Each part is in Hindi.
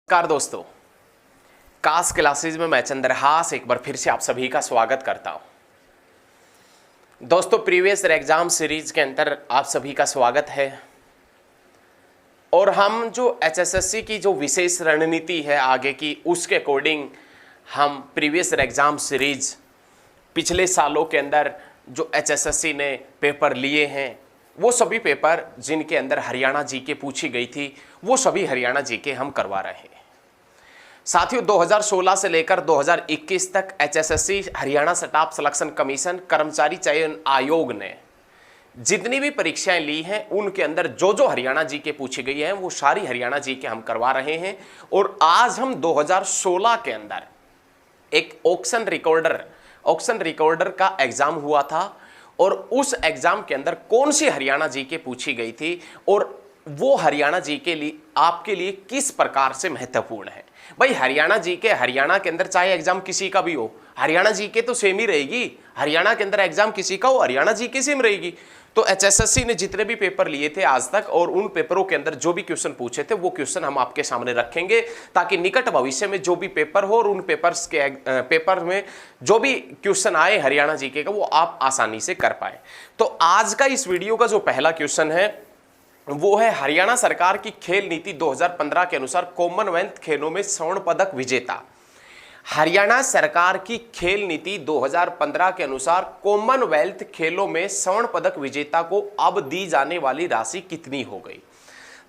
नमस्कार दोस्तों, कास क्लासेज में मैं चंद्रहास एक बार फिर से आप सभी का स्वागत करता हूं। दोस्तों, प्रीवियस एग्जाम सीरीज के अंदर आप सभी का स्वागत है और हम जो एचएसएससी की जो विशेष रणनीति है आगे की, उसके अकॉर्डिंग हम प्रीवियस एग्जाम सीरीज पिछले सालों के अंदर जो एचएसएससी ने पेपर लिए हैं वो सभी पेपर जिनके अंदर हरियाणा जीके पूछी गई थी वो सभी हरियाणा जीके हम करवा रहे हैं। साथियों, 2016 से लेकर 2021 तक HSSC Haryana staff selection commission कर्मचारी चयन आयोग ने जितनी भी परीक्षाएं ली हैं उनके अंदर जो जो हरियाणा जीके पूछी गई है वो सारी हरियाणा जीके हम करवा रहे हैं। और आज हम 2016 के अंदर एक ऑक्शन रिकॉर्डर का एग्जाम हुआ था और उस एग्जाम के अंदर कौन सी हरियाणा जीके पूछी गई थी और वो हरियाणा जीके लिए आपके लिए किस प्रकार से महत्वपूर्ण है। भाई, हरियाणा जीके हरियाणा के अंदर चाहे एग्जाम किसी का भी हो, हरियाणा जीके तो सेम ही रहेगी। हरियाणा के अंदर एग्जाम किसी का हो, हरियाणा जीके सेम रहेगी। तो एचएसएससी ने जितने भी पेपर लिए थे आज तक और उन पेपरों के अंदर जो भी क्वेश्चन पूछे थे वो क्वेश्चन हम आपके सामने रखेंगे ताकि निकट भविष्य में जो भी पेपर हो और उन पेपर्स के पेपर में जो भी क्वेश्चन आए हरियाणा जीके का वो आप आसानी से कर पाए। तो आज का इस वीडियो का जो पहला क्वेश्चन है वो है हरियाणा सरकार की खेल नीति 2015 के अनुसार कॉमनवेल्थ खेलों में स्वर्ण पदक विजेता। हरियाणा सरकार की खेल नीति 2015 के अनुसार कॉमनवेल्थ खेलों में स्वर्ण पदक विजेता को अब दी जाने वाली राशि कितनी हो गई।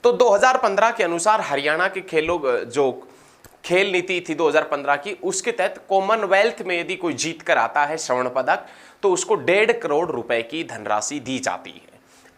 तो 2015 के अनुसार हरियाणा के खेलों जो खेल नीति थी 2015 की, उसके तहत कॉमनवेल्थ में यदि कोई जीत कर आता है स्वर्ण पदक तो उसको 1.5 करोड़ रुपए की धनराशि दी जाती है।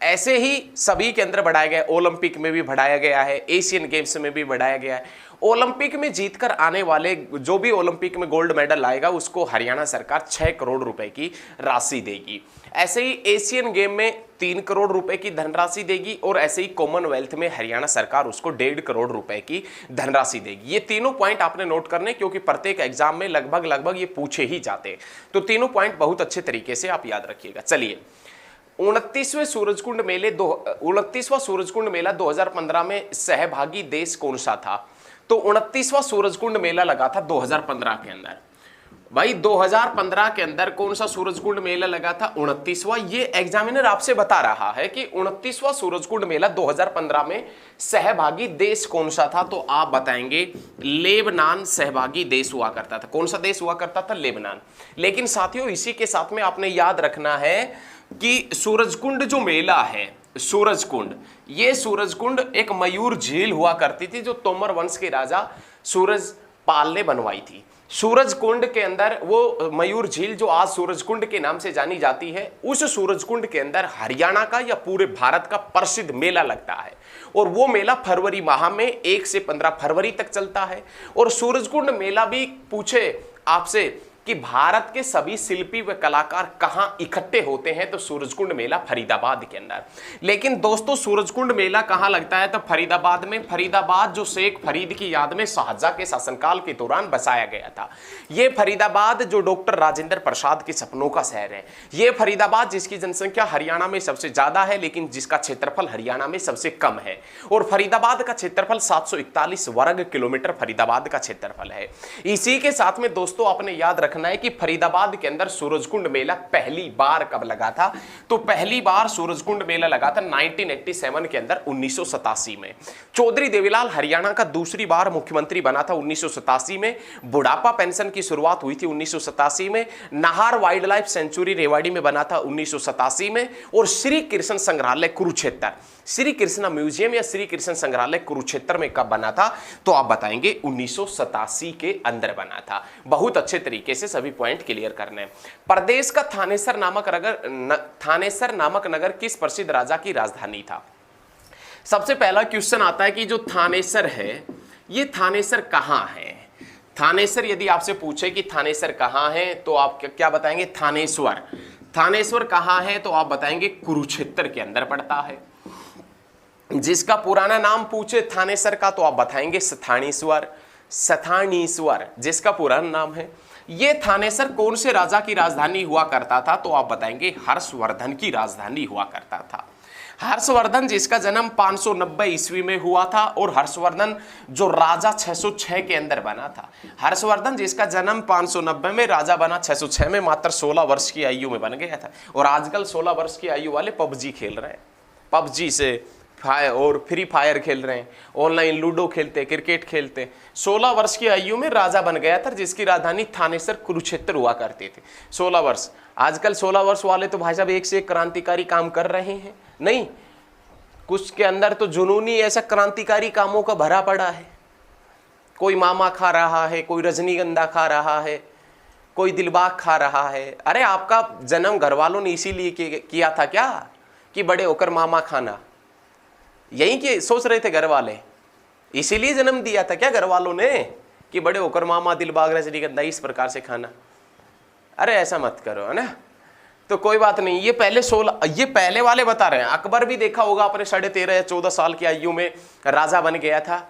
ऐसे ही सभी के अंदर बढ़ाया गया, ओलंपिक में भी बढ़ाया गया है, एशियन गेम्स में भी बढ़ाया गया है। ओलंपिक में जीतकर आने वाले जो भी ओलंपिक में गोल्ड मेडल लाएगा उसको हरियाणा सरकार 6 करोड़ रुपए की राशि देगी। ऐसे ही एशियन गेम में 3 करोड़ रुपए की धनराशि देगी और ऐसे ही कॉमनवेल्थ में हरियाणा सरकार उसको 1.5 करोड़ रुपए की धनराशि देगी। ये तीनों पॉइंट आपने नोट करने, क्योंकि प्रत्येक एग्जाम में लगभग ये पूछे ही जाते हैं। तो तीनों पॉइंट बहुत अच्छे तरीके से आप याद रखिएगा। चलिए, 29वां सूरजकुंड मेला 2015 में सहभागी देश कौन सा था। तो 29वां सूरजकुंड मेला लगा था 2015 के अंदर। भाई, 2015 के अंदर कौन सा सूरजकुंड मेला लगा था? 29वां। ये एग्जामिनर आपसे बता रहा है कि 29वां सूरजकुंड मेला 2015 में सहभागी देश कौन सा था। तो आप बताएंगे लेबनान सहभागी देश हुआ करता था। कौन सा देश हुआ करता था? लेबनान। लेकिन साथियों, इसी के साथ में आपने याद रखना है कि सूरजकुंड जो मेला है, सूरजकुंड, ये सूरजकुंड एक मयूर झील हुआ करती थी जो तोमर वंश के राजा सूरजपाल ने बनवाई थी। सूरजकुंड के अंदर वो मयूर झील जो आज सूरजकुंड के नाम से जानी जाती है, उस सूरजकुंड के अंदर हरियाणा का या पूरे भारत का प्रसिद्ध मेला लगता है और वो मेला फरवरी माह में 1 से 15 फरवरी तक चलता है। और सूरजकुंड मेला भी पूछे आपसे कि भारत के सभी शिल्पी व कलाकार कहां इकट्ठे होते हैं, तो सूरजकुंड मेला फरीदाबाद के अंदर। लेकिन दोस्तों, सूरजकुंड मेला कहां लगता है? तो फरीदाबाद में। फरीदाबाद जो शेख फरीद की याद में शाहजहां के शासनकाल के दौरान बसाया गया था। ये फरीदाबाद जो डॉक्टर राजेंद्र प्रसाद के सपनों का शहर है, ये फरीदाबाद जिसकी जनसंख्या हरियाणा में सबसे ज्यादा है लेकिन जिसका क्षेत्रफल हरियाणा में सबसे कम है। और फरीदाबाद का क्षेत्रफल 741 वर्ग किलोमीटर फरीदाबाद का क्षेत्रफल है। इसी के साथ में दोस्तों आपने याद रखना है कि फरीदाबाद के अंदर सूरजकुंड मेला पहली बार कब लगा था। तो पहली बार सूरजकुंड मेला लगा था 1987 के अंदर, 1987 में। चौधरी देवीलाल हरियाणा का दूसरी बार मुख्यमंत्री बना था 1987 में। बुढ़ापा पेंशन की शुरुआत हुई थी 1987 में। Nahar wild life sanctuary Rewari में बना था 1987 में। और श्री कृष्ण संग्रहालय कुरुक्षेत्र, श्री कृष्ण म्यूजियम या श्री कृष्ण संग्रहालय कुरुक्षेत्र में कब बना था? तो आप बताएंगे 1987 के अंदर बना था। बहुत अच्छे तरीके से सभी पॉइंट क्लियर करने हैं। प्रदेश का थानेसर नामक नगर किस प्रसिद्ध राजा की राजधानी था? सबसे पहला क्वेश्चन आता है कि जो थानेसर है, ये थानेसर कहां है? थानेसर यदि आपसे पूछे कि थानेसर कहां है तो आप क्या बताएंगे? थानेश्वर। थानेश्वर कहां है? तो आप बताएंगे कुरुक्षेत्र के अंदर पड़ता है। जिसका पुराना नाम पूछे थानेसर का तो आप बताएंगे स्थानीश्वर। स्थानीश्वर जिसका पुराना नाम है। ये थानेसर कौन से राजा की राजधानी हुआ करता था? तो आप बताएंगे हर्षवर्धन की राजधानी हुआ करता था। हर्षवर्धन जिसका जन्म 590 ईस्वी में हुआ था, और हर्षवर्धन जो राजा 606 के अंदर बना था। हर्षवर्धन जिसका जन्म 590 में, राजा बना 606 में, मात्र 16 वर्ष की आयु में बन गया था। और आजकल 16 वर्ष की आयु वाले पबजी खेल रहे हैं, पबजी से और फ्री फायर खेल रहे हैं, ऑनलाइन लूडो खेलते, क्रिकेट खेलते। 16 वर्ष की आयु में राजा बन गया था, जिसकी राजधानी थानेसर कुरुक्षेत्र हुआ करती थी। 16 वर्ष। आजकल 16 वर्ष वाले तो भाई साहब एक से एक क्रांतिकारी काम कर रहे हैं। नहीं, कुछ के अंदर तो जुनूनी ऐसा क्रांतिकारी कामों का भरा पड़ा है। कोई मामा खा रहा है, कोई रजनीगंधा खा रहा है, कोई दिलबाग खा रहा है। अरे आपका जन्म घर वालों ने इसीलिए किया था क्या कि बड़े होकर मामा खाना? यही कि सोच रहे थे घर वाले, इसीलिए जन्म दिया था क्या घर वालों ने कि बड़े होकर मामा दिलबाग रजनीगंधा इस प्रकार से खाना? अरे ऐसा मत करो, है ना। तो कोई बात नहीं, ये पहले वाले बता रहे हैं। अकबर भी देखा होगा अपने 13.5 या 14 साल की आयु में राजा बन गया था,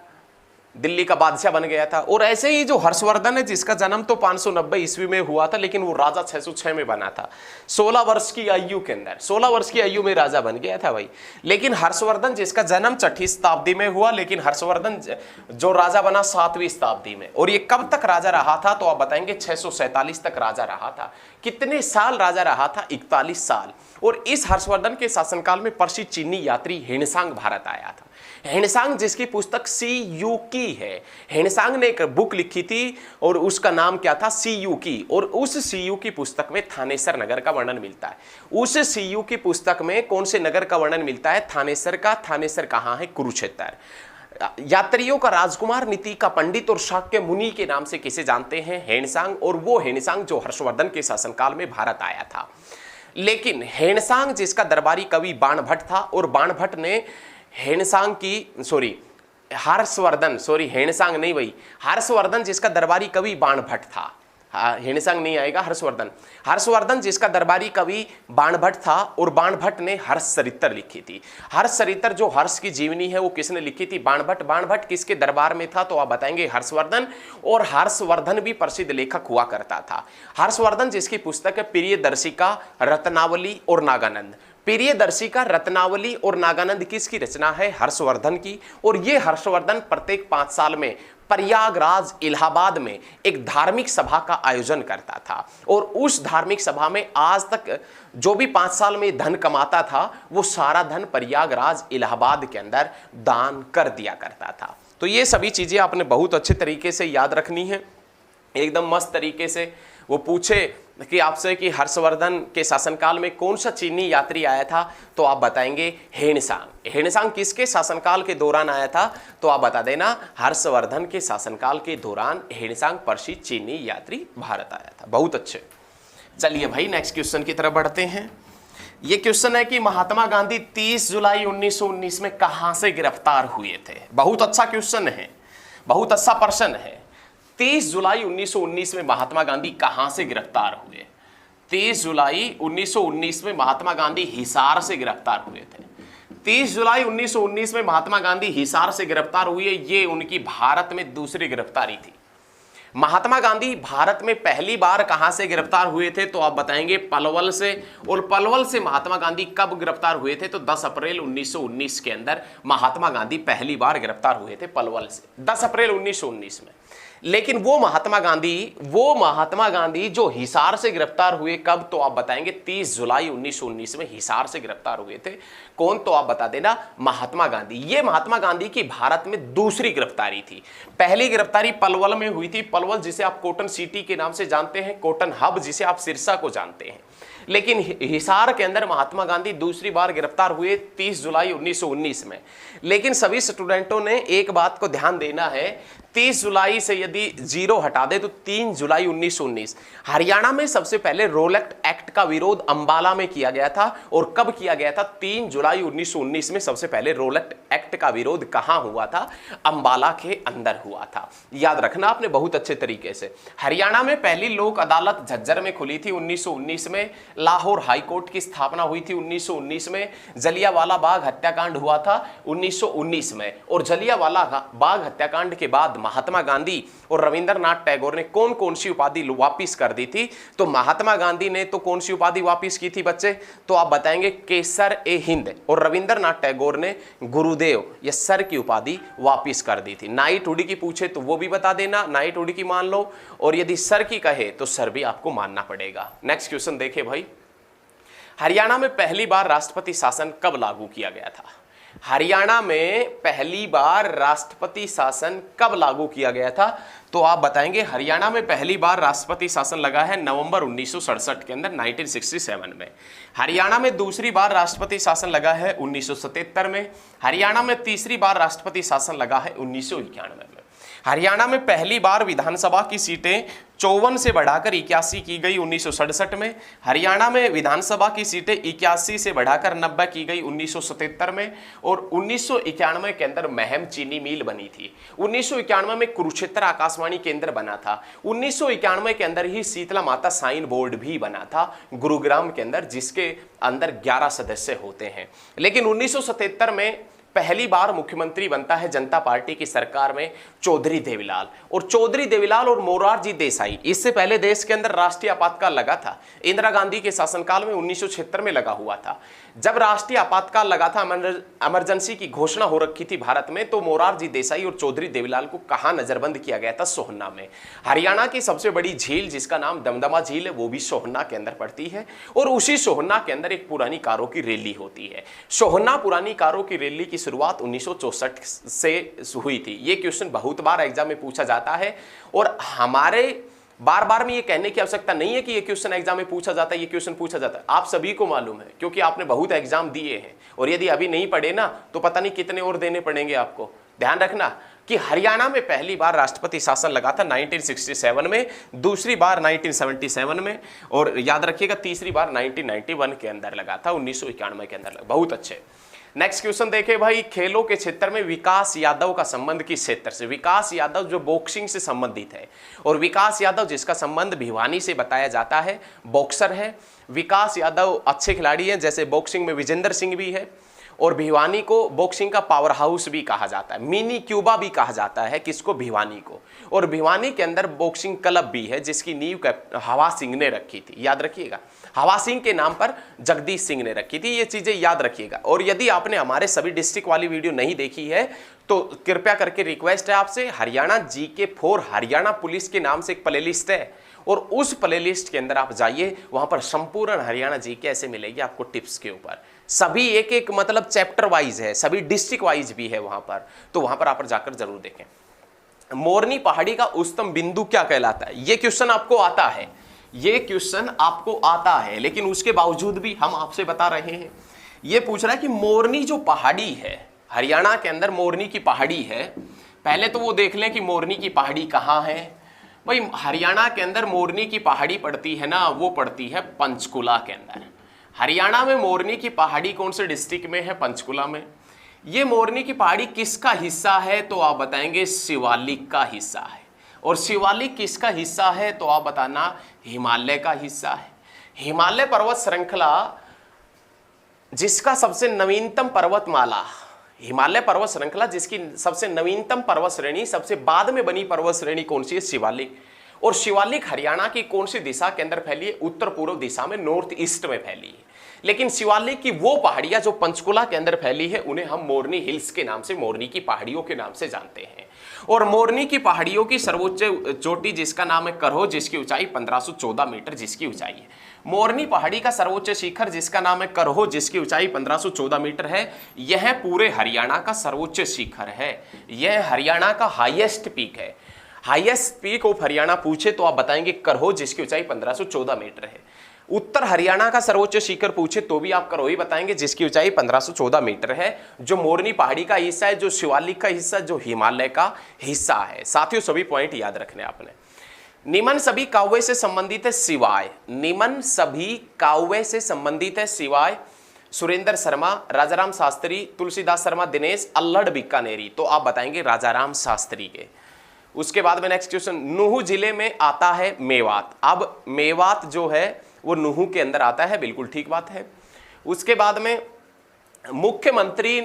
दिल्ली का बादशाह बन गया था। और ऐसे ही जो हर्षवर्धन है जिसका जन्म तो 590 ईस्वी में हुआ था, लेकिन वो राजा 606 में बना था, 16 वर्ष की आयु के अंदर, 16 वर्ष की आयु में राजा बन गया था भाई। लेकिन हर्षवर्धन जिसका जन्म 6ठी शताब्दी में हुआ, लेकिन हर्षवर्धन जो राजा बना 7वीं शताब्दी में। और ये कब तक राजा रहा था तो आप बताएंगे 647 तक राजा रहा था। कितने साल राजा रहा था? 41 साल। और इस हर्षवर्धन के शासनकाल में प्रसिद्ध चीनी यात्री हेनसांग भारत आया था। हेनसांग जिसकी पुस्तक सी यू की है, हेनसांग ने एक बुक लिखी थी और उसका नाम क्या था? सी यू की। और उस सी यू की पुस्तक में थानेसर नगर का वर्णन मिलता है। उस सी यू की पुस्तक में कौन से नगर का वर्णन मिलता है? थानेसर का। थानेसर कहाँ है? कुरुक्षेत्र। यात्रियों का राजकुमार, नीति का पंडित और शाक्य मुनि के नाम से किसे जानते हैं? हेनसांग। और वो हेनसांग जो हर्षवर्धन के शासनकाल में भारत आया था। लेकिन हेनसांग जिसका दरबारी कवि बाणभट्ट था, और बाणभट्ट ने हर्षवर्धन जिसका दरबारी कवि बाणभट्ट था। हेनसांग नहीं आएगा, हर्षवर्धन जिसका दरबारी कवि बाणभट्ट था, और बाणभट्ट ने हर्षचरित्र लिखी थी। हर्षचरित्र जो हर्ष की जीवनी है वो किसने लिखी थी? बाणभट्ट। बाणभट्ट किसके दरबार में था तो आप बताएंगे हर्षवर्धन। और हर्षवर्धन भी प्रसिद्ध लेखक हुआ करता था। हर्षवर्धन जिसकी पुस्तक है प्रियदर्शिका, रत्नावली और नागानंद। प्रियदर्शिका, रत्नावली और नागानंद किसकी रचना है? हर्षवर्धन की। और ये हर्षवर्धन प्रत्येक 5 साल में प्रयागराज इलाहाबाद में एक धार्मिक सभा का आयोजन करता था। और उस धार्मिक सभा में आज तक जो भी 5 साल में धन कमाता था वो सारा धन प्रयागराज इलाहाबाद के अंदर दान कर दिया करता था। तो ये सभी चीजें आपने बहुत अच्छे तरीके से याद रखनी है, एकदम मस्त तरीके से। वो पूछे कि आपसे कि हर्षवर्धन के शासनकाल में कौन सा चीनी यात्री आया था तो आप बताएंगे हेनसांग। हेनसांग किसके शासनकाल के दौरान आया था तो आप बता देना हर्षवर्धन के शासनकाल के दौरान हेनसांग प्रसिद्ध चीनी यात्री भारत आया था। बहुत अच्छे। चलिए भाई नेक्स्ट क्वेश्चन की तरफ बढ़ते हैं। ये क्वेश्चन है कि महात्मा गांधी 30 जुलाई 1919 में कहां से गिरफ्तार हुए थे? बहुत अच्छा क्वेश्चन है, बहुत अच्छा प्रश्न है। 30 जुलाई 1919 में महात्मा गांधी कहां से गिरफ्तार हुए? 30 जुलाई 1919 में महात्मा गांधी हिसार से गिरफ्तार हुए थे। 30 जुलाई 1919 में महात्मा गांधी हिसार से गिरफ्तार हुए। ये उनकी भारत में दूसरी गिरफ्तारी थी। महात्मा गांधी भारत में पहली बार कहां से गिरफ्तार हुए थे तो आप बताएंगे पलवल से। और पलवल से महात्मा गांधी कब गिरफ्तार हुए थे तो 10 अप्रैल 1919 के अंदर महात्मा गांधी पहली बार गिरफ्तार हुए थे पलवल से, 10 अप्रैल 1919 में। लेकिन वो महात्मा गांधी जो हिसार से गिरफ्तार हुए कब तो आप बताएंगे 30 जुलाई 1919 में हिसार से गिरफ्तार हुए थे। कौन तो आप बता देना महात्मा गांधी। ये महात्मा गांधी की भारत में दूसरी गिरफ्तारी थी। पहली गिरफ्तारी पलवल में हुई थी, पलवल जिसे आप कॉटन सिटी के नाम से जानते हैं, कॉटन हब जिसे आप सिरसा को जानते हैं। लेकिन हिसार के अंदर महात्मा गांधी दूसरी बार गिरफ्तार हुए 30 जुलाई 1919 में। लेकिन सभी स्टूडेंटों ने एक बात को ध्यान देना है, 30 जुलाई से यदि 0 हटा दे तो 3 जुलाई 1919। हरियाणा में सबसे पहले रोलैक्ट एक्ट का विरोध अंबाला में किया गया था। और कब किया गया था? 3 जुलाई 1919 में सबसे पहले रोलैक्ट एक्ट का विरोध कहां हुआ था? अंबाला के अंदर हुआ था। याद रखना आपने बहुत अच्छे तरीके से। हरियाणा में पहली लोक अदालत झज्जर में खुली थी 1919 में। लाहौर हाई कोर्ट की स्थापना हुई थी 1919 में। जलियांवाला बाग हत्याकांड हुआ था 1919 में। और जलियांवाला बाग हत्याकांड के बाद महात्मा गांधी और रविंद्रनाथ टैगोर ने कौन कौन सी उपाधि वापिस कर दी थी? तो महात्मा गांधी ने तो कौन सी उपाधि वापिस की थी बच्चे? तो आप बताएंगे केसर ए हिंद। और रविंद्रनाथ टैगोर ने गुरुदेव या सर की उपाधि वापिस कर दी थी। नाइटहुड की पूछे तो वो भी बता देना, नाइटहुड की मान लो, और यदि सर की कहे तो सर भी आपको मानना पड़ेगा। नेक्स्ट क्वेश्चन देखे भाई, हरियाणा में पहली बार राष्ट्रपति शासन कब लागू किया गया था? हरियाणा में पहली बार राष्ट्रपति शासन कब लागू किया गया था? तो आप बताएंगे हरियाणा में पहली बार राष्ट्रपति शासन लगा है नवंबर 1967 के अंदर, 1967 में। हरियाणा में दूसरी बार राष्ट्रपति शासन लगा है 1977 में। हरियाणा में तीसरी बार राष्ट्रपति शासन लगा है 1991 में। हरियाणा में पहली बार विधानसभा की सीटें 54 से बढ़ाकर 81 की गई 1967 में। हरियाणा में विधानसभा की सीटें 81 से बढ़ाकर 90 की गई 1977 में। और 1991 के अंदर महम चीनी मिल बनी थी। 1991 में कुरुक्षेत्र आकाशवाणी केंद्र बना था। 1991 के अंदर ही शीतला माता साइन बोर्ड भी बना था गुरुग्राम के अंदर, जिसके अंदर 11 सदस्य होते हैं। लेकिन 1977 में पहली बार मुख्यमंत्री बनता है जनता पार्टी की सरकार में चौधरी देवीलाल। और चौधरी देवीलाल और मोरारजी देसाई, इससे पहले देश के अंदर राष्ट्रीय आपातकाल लगा था। इंदिरा गांधी के शासनकाल में 1976 में लगा हुआ था। जब राष्ट्रीय आपातकाल लगा था, इमरजेंसी की घोषणा हो रखी थी भारत में, तो मोरारजी देसाई और चौधरी देवीलाल को कहां नजरबंद किया गया था? सोहना में। हरियाणा की सबसे बड़ी झील जिसका नाम दमदमा झील है, वो भी सोहना के अंदर पड़ती है। और उसी सोहना के अंदर एक पुरानी कारों की रैली होती है। सोहना पुरानी कारों की रैली की शुरुआत 1964 से हुई थी। ये क्वेश्चन बहुत बार एग्जाम में पूछा जाता है, और हमारे बार बार में ये कहने की आवश्यकता नहीं है कि ये क्वेश्चन एग्जाम में पूछा जाता है, ये क्वेश्चन पूछा जाता है। आप सभी को मालूम है, क्योंकि आपने बहुत एग्जाम दिए हैं, और यदि अभी नहीं पढ़े ना तो पता नहीं कितने और देने पड़ेंगे आपको। ध्यान रखना कि हरियाणा में पहली बार राष्ट्रपति शासन लगा था 1967 में, दूसरी बार 1977 में, और याद रखिएगा तीसरी बार 1991 के अंदर लगा था, 1991 के अंदर लगा। बहुत अच्छे। नेक्स्ट क्वेश्चन देखे भाई, खेलों के क्षेत्र में विकास यादव का संबंध किस क्षेत्र से? विकास यादव जो बॉक्सिंग से संबंधित है, और विकास यादव जिसका संबंध भिवानी से बताया जाता है, बॉक्सर है। विकास यादव अच्छे खिलाड़ी हैं, जैसे बॉक्सिंग में विजेंद्र सिंह भी है, और भिवानी को बॉक्सिंग का पावर हाउस भी कहा जाता है, मिनी क्यूबा भी कहा जाता है। किसको? भिवानी को। और भिवानी के अंदर बॉक्सिंग क्लब भी है, जिसकी नींव हवा सिंह ने रखी थी। याद रखिएगा, हवा सिंह के नाम पर जगदीश सिंह ने रखी थी। ये चीजें याद रखिएगा। और यदि आपने हमारे सभी डिस्ट्रिक्ट वाली वीडियो नहीं देखी है तो कृपया करके रिक्वेस्ट है आपसे, Haryana GK for Haryana police के नाम से एक प्लेलिस्ट है, और उस प्लेलिस्ट के अंदर आप जाइए, वहां पर संपूर्ण हरियाणा जीके ऐसे मिलेगी आपको टिप्स के ऊपर। सभी एक एक मतलब चैप्टर वाइज है, सभी डिस्ट्रिक्ट वाइज भी है वहां पर, तो वहां पर आप जाकर जरूर देखें। मोरनी पहाड़ी का उच्चतम बिंदु क्या कहलाता है? ये क्वेश्चन आपको आता है, ये क्वेश्चन आपको आता है, लेकिन उसके बावजूद भी हम आपसे बता रहे हैं। ये पूछ रहा है कि मोरनी जो पहाड़ी है, हरियाणा के अंदर मोरनी की पहाड़ी है, पहले तो वो देख लें कि मोरनी की पहाड़ी कहाँ है। भाई हरियाणा के अंदर मोरनी की पहाड़ी पड़ती है ना, वो पड़ती है पंचकुला के अंदर। हरियाणा में मोरनी की पहाड़ी कौन से डिस्ट्रिक्ट में है? पंचकुला में। ये मोरनी की पहाड़ी किसका हिस्सा है? तो आप बताएंगे शिवालिक का हिस्सा है। और शिवालिक किसका हिस्सा है? तो आप बताना हिमालय का हिस्सा है। हिमालय पर्वत श्रृंखला जिसका सबसे नवीनतम पर्वतमाला, हिमालय पर्वत श्रृंखला जिसकी सबसे नवीनतम पर्वत श्रेणी, सबसे बाद में बनी पर्वत श्रेणी कौन सी है? शिवालिक। और शिवालिक हरियाणा की कौन सी दिशा के अंदर फैली है? उत्तर पूर्व दिशा में, नॉर्थ ईस्ट में फैली है। लेकिन शिवालिक की वो पहाड़ियां जो पंचकुला के अंदर फैली है, उन्हें हम मोरनी हिल्स के नाम से, मोरनी की पहाड़ियों के नाम से जानते हैं। और मोरनी की पहाड़ियों की सर्वोच्च चोटी जिसका नाम है करहो, जिसकी ऊंचाई 1514 मीटर जिसकी ऊंचाई है। मोरनी पहाड़ी का सर्वोच्च शिखर जिसका नाम है करहो, जिसकी ऊंचाई 1514 मीटर है, यह पूरे हरियाणा का सर्वोच्च शिखर है। यह हरियाणा का हाईएस्ट पीक है। हाईएस्ट पीक ऑफ हरियाणा पूछे तो आप बताएंगे करहो, जिसकी ऊंचाई 1514 मीटर है। उत्तर हरियाणा का सर्वोच्च शिखर पूछे तो भी आप करहो ही बताएंगे, जिसकी ऊंचाई 1514 मीटर है, जो मोरनी पहाड़ी का हिस्सा है, जो शिवालिक का हिस्सा, जो हिमालय का हिस्सा है। साथियों सभी पॉइंट याद रखने आपने। निमन सभी काव्य से संबंधित है सिवाय, निमन सभी काव्य से संबंधित है सिवाय सुरेंद्र शर्मा, राजाराम शास्त्री, तुलसीदास शर्मा, दिनेश, अल्लड़ बीकानेरी। तो आप बताएंगे राजाराम शास्त्री के। उसके बाद में नेक्स्ट क्वेश्चन, नूह जिले में आता है मेवात। अब मेवात जो है वो नुहू के अंदर आता है, बिल्कुल ठीक बात है। उसके बाद में मुख्यमंत्री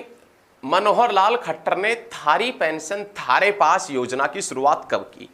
मनोहर लाल खट्टर ने थारी पेंशन थारे पास योजना की शुरुआत कब की?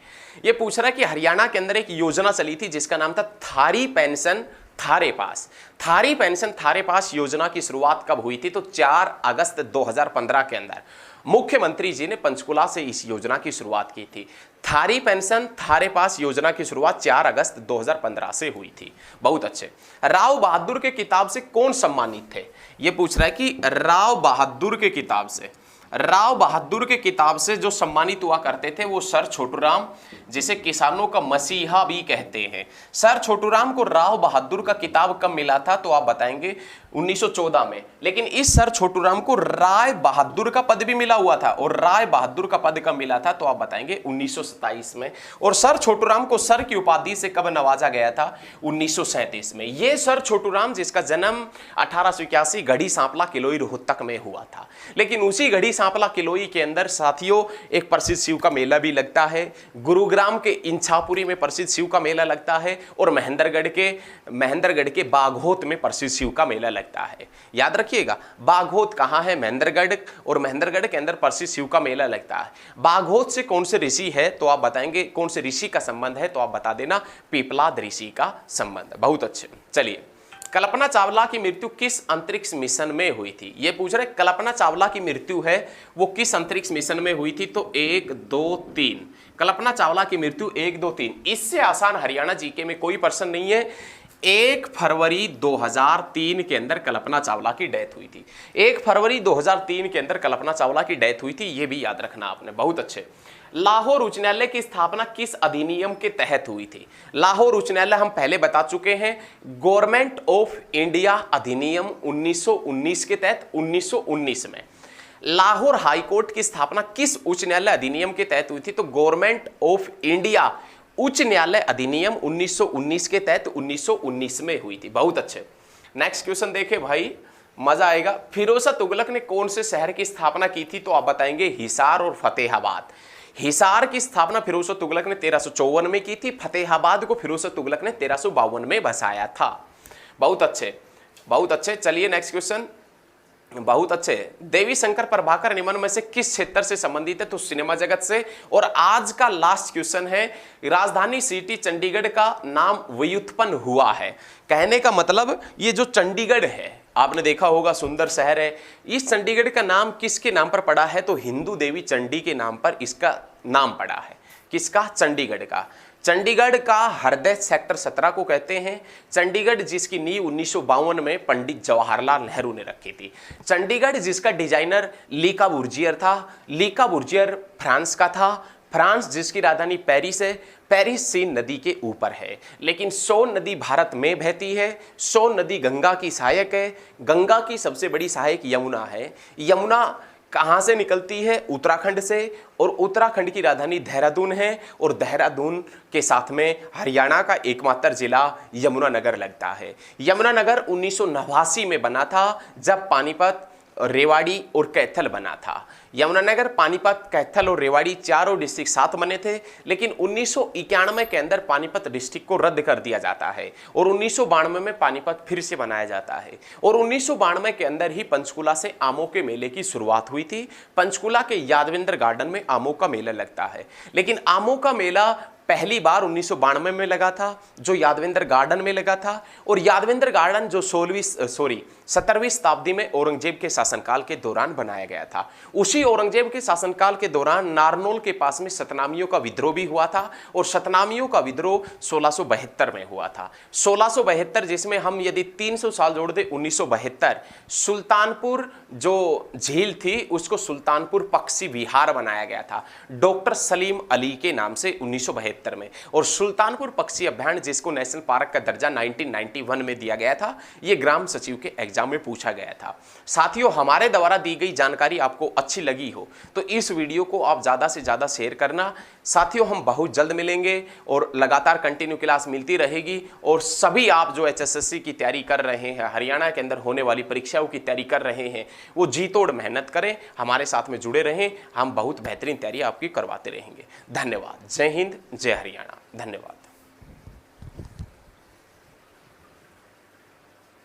ये पूछ रहा है कि हरियाणा के अंदर एक योजना चली थी जिसका नाम था थारी पेंशन थारे पास। थारी पेंशन थारे पास योजना की शुरुआत कब हुई थी? तो 4 अगस्त 2015 के अंदर मुख्यमंत्री जी ने पंचकुला से इस योजना की शुरुआत की थी। थारी पेंशन थारे पास योजना की शुरुआत 4 अगस्त 2015 से हुई थी। बहुत अच्छे। राव बहादुर के किताब से कौन सम्मानित थे? यह पूछ रहा है कि राव बहादुर के किताब से, राव बहादुर के किताब से जो सम्मानित हुआ करते थे वो सर छोटूराम, जिसे किसानों का मसीहा भी कहते हैं। सर छोटूराम को राव बहादुर का किताब कब मिला था? तो आप बताएंगे 1914 में। लेकिन इस सर छोटूराम को राय बहादुर का पद भी मिला हुआ था, और राय बहादुर का पद कब मिला था? तो आप बताएंगे 1927 में। और सर छोटूराम को सर की उपाधि से कब नवाजा गया था? 1937 में। ये सर छोटूराम जिसका जन्म 1881 गढ़ी सांपला किलोई रोहतक में हुआ था। लेकिन उसी गढ़ी सांपला किलोई के अंदर साथियों एक प्रसिद्ध शिव का मेला भी लगता है। गुरुग्राम के इंछापुरी में प्रसिद्ध शिव का मेला लगता है, और महेंद्रगढ़ के बाघोत में प्रसिद्ध शिव का मेला लगता है। याद रखिएगा, बाघोत कहां है? महेंद्रगढ़, और महेंद्रगढ़ के अंदर प्रसिद्ध शिव का मेला लगता है। बाघोत से कौन से ऋषि है? तो आप बताएंगे कौन से ऋषि का संबंध है? तो आप बता देना पीपलाद ऋषि का संबंध। बहुत अच्छे। चलिए, कल्पना चावला की मृत्यु किस अंतरिक्ष मिशन में हुई थी? ये पूछ रहे कल्पना चावला की मृत्यु है वो किस अंतरिक्ष मिशन में हुई थी? तो 1, 2, 3। कल्पना चावला की मृत्यु 1, 2, 3। इससे आसान हरियाणा जीके में कोई प्रश्न नहीं है। 1 फरवरी 2003 के अंदर कल्पना चावला की डेथ हुई थी। 1 फरवरी 2003 के अंदर कल्पना चावला की डेथ हुई थी, ये भी याद रखना आपने। बहुत अच्छे। लाहौर उच्च न्यायालय की स्थापना किस अधिनियम के तहत हुई थी? लाहौर उच्च न्यायालय हम पहले बता चुके हैं, गवर्नमेंट ऑफ इंडिया अधिनियम 1919 के तहत 1919 में। लाहौर हाईकोर्ट की स्थापना किस उच्च न्यायालय अधिनियम के तहत हुई थी? तो गवर्नमेंट ऑफ इंडिया उच्च न्यायालय अधिनियम 1919 के तहत 1919 में हुई थी। बहुत अच्छे। नेक्स्ट क्वेश्चन देखे भाई, मजा आएगा। फिरोज तुगलक ने कौन से शहर की स्थापना की थी? तो आप बताएंगे हिसार और फतेहाबाद। हिसार की स्थापना फिरोज तुगलक ने 1354 में की थी। फतेहाबाद को फिरोज तुगलक ने 1352 में बसाया था। बहुत अच्छे, बहुत अच्छे। चलिए नेक्स्ट क्वेश्चन। बहुत अच्छे। देवी शंकर प्रभाकर निम्न में से किस क्षेत्र से संबंधित है? तो सिनेमा जगत से। और आज का लास्ट क्वेश्चन है, राजधानी सिटी चंडीगढ़ का नाम व्युत्पन्न हुआ है। कहने का मतलब ये जो चंडीगढ़ है, आपने देखा होगा सुंदर शहर है, इस चंडीगढ़ का नाम किसके नाम पर पड़ा है? तो हिंदू देवी चंडी के नाम पर इसका नाम पड़ा है। किसका? चंडीगढ़ का। चंडीगढ़ का हृदय सेक्टर 17 को कहते हैं। चंडीगढ़ जिसकी नींव 1952 में पंडित जवाहरलाल नेहरू ने रखी थी। चंडीगढ़ जिसका डिजाइनर ली कॉर्बूजियर था। ली कॉर्बूजियर फ्रांस का था। फ्रांस जिसकी राजधानी पेरिस है। पेरिस सीन नदी के ऊपर है। लेकिन सोन नदी भारत में बहती है। सोन नदी गंगा की सहायक है। गंगा की सबसे बड़ी सहायक यमुना है। यमुना कहाँ से निकलती है? उत्तराखंड से। और उत्तराखंड की राजधानी देहरादून है। और देहरादून के साथ में हरियाणा का एकमात्र जिला यमुनानगर लगता है। यमुनानगर 1989 में बना था, जब पानीपत, रेवाड़ी और कैथल बना था। यमुनानगर, पानीपत, कैथल और रेवाड़ी चारों डिस्ट्रिक्ट साथ बने थे। लेकिन 1991 के अंदर पानीपत डिस्ट्रिक्ट को रद्द कर दिया जाता है और 1992 में पानीपत फिर से बनाया जाता है। और 1992 के अंदर ही पंचकुला से आमों के मेले की शुरुआत हुई थी। पंचकुला के यादवेंद्र गार्डन में आमों का मेला लगता है। लेकिन आमों का मेला पहली बार 1992 में लगा था, जो यादवेंद्र गार्डन में लगा था। और यादवेंद्र गार्डन जो 17वीं शताब्दी में औरंगजेब के शासनकाल के दौरान बनाया गया था। उसी औरंगजेब के शासनकाल के दौरान नारनौल के पास में सतनामियों का विद्रोह भी हुआ था। और सतनामियों का विद्रोह 1672 में हुआ था। 1672, जिसमें हम यदि 300 साल जोड़ दे 1972, सुल्तानपुर जो झील थी उसको सुल्तानपुर पक्षी विहार बनाया गया था डॉक्टर सलीम अली के नाम से 1972 में। और सुल्तानपुर पक्षी अभयारण्य जिसको नेशनल पार्क का दर्जा 1991 में दिया गया था, यह ग्राम सचिव के एग्जाम में पूछा गया था। साथियों, हमारे द्वारा दी गई जानकारी आपको अच्छी लगी हो तो इस वीडियो को आप ज्यादा से ज्यादा शेयर करना। साथियों, हम बहुत जल्द मिलेंगे और लगातार कंटिन्यू क्लास मिलती रहेगी। और सभी आप जो HSSC की तैयारी कर रहे हैं, हरियाणा के अंदर होने वाली परीक्षाओं की तैयारी कर रहे हैं, वो जी तोड़ मेहनत करें, हमारे साथ में जुड़े रहें। हम बहुत बेहतरीन तैयारी आपकी करवाते रहेंगे। धन्यवाद। जय हिंद, जय हरियाणा। धन्यवाद।